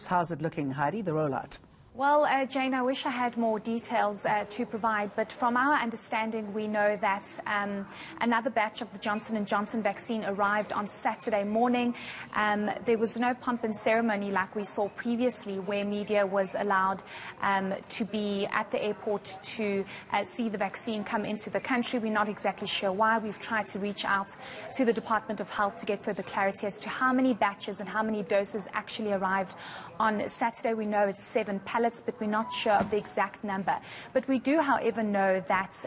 States. How's it looking, Heidi, the rollout? Well, Jane, I wish I had more details to provide, but from our understanding, we know that another batch of the Johnson & Johnson vaccine arrived on Saturday morning. There was no pomp and ceremony like we saw previously, where media was allowed to be at the airport to see the vaccine come into the country. We're not exactly sure why. We've tried to reach out to the Department of Health to get further clarity as to how many batches and how many doses actually arrived on Saturday. We know it's 7 pallets, but we're not sure of the exact number. But we do, however, know that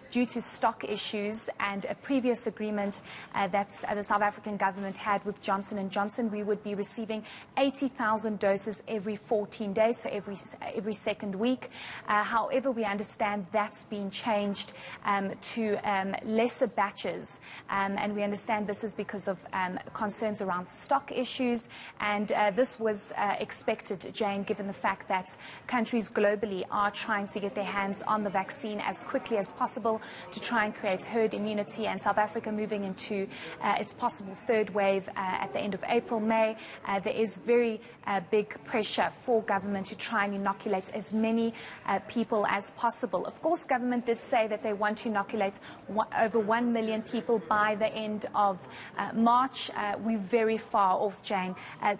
due to stock issues and a previous agreement that the South African government had with Johnson & Johnson, we would be receiving 80,000 doses every 14 days, so every second week. However, we understand that's been changed to lesser batches, and we understand this is because of concerns around stock issues, and this was expected, Jane, given the fact that countries globally are trying to get their hands on the vaccine as quickly as possible to try and create herd immunity, and South Africa moving into its possible third wave at the end of April, May. There is very big pressure for government to try and inoculate as many people as possible. Of course, government did say that they want to inoculate over 1 million people by the end of March. We're very far off, Jane.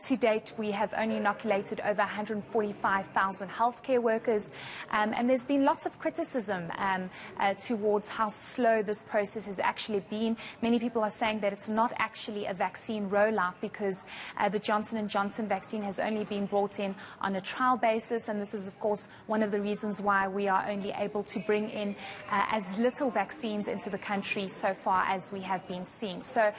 To date, we have only inoculated over 145,000 healthcare workers, and there's been lots of criticism towards how slow this process has actually been. Many people are saying that it's not actually a vaccine rollout because the Johnson & Johnson vaccine has only been brought in on a trial basis, and this is, of course, one of the reasons why we are only able to bring in as little vaccines into the country so far as we have been seeing. So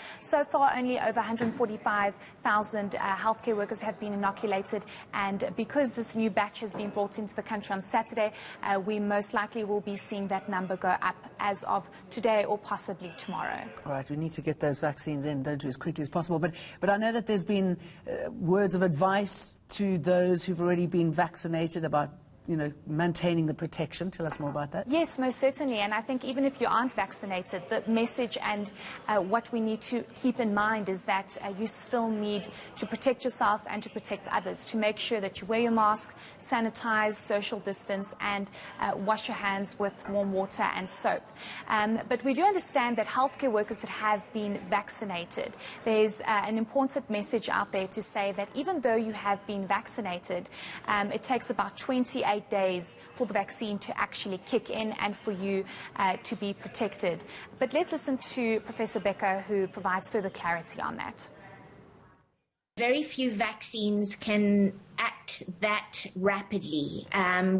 far, only over 145,000 healthcare workers have been inoculated, and because this new batch has been brought into the country on Saturday, we most likely will be seeing that number go up as of today or possibly tomorrow. All right, we need to get those vaccines in, don't we, as quickly as possible. But I know that there's been words of advice to those who've already been vaccinated about, you know, maintaining the protection. Tell us more about that. Yes, most certainly. And I think even if you aren't vaccinated, the message and what we need to keep in mind is that you still need to protect yourself and to protect others, to make sure that you wear your mask, sanitize, social distance, and wash your hands with warm water and soap. But we do understand that healthcare workers that have been vaccinated, there's an important message out there to say that even though you have been vaccinated, it takes about 28 days for the vaccine to actually kick in and for you to be protected. But let's listen to Professor Becker, who provides further clarity on that. Very few vaccines can act that rapidly.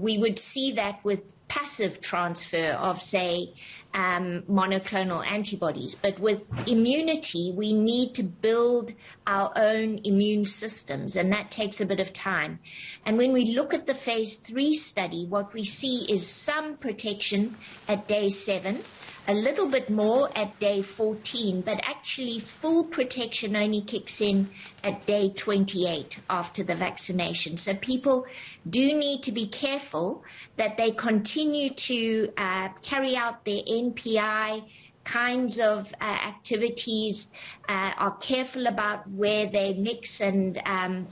We would see that with passive transfer of, say, monoclonal antibodies. But with immunity, we need to build our own immune systems, and that takes a bit of time. And when we look at the phase 3 study, what we see is some protection at day 7, a little bit more at day 14, but actually full protection only kicks in at day 28 after the vaccination. So people do need to be careful that they continue to carry out their NPI kinds of activities, are careful about where they mix and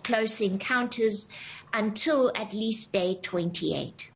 close encounters until at least day 28.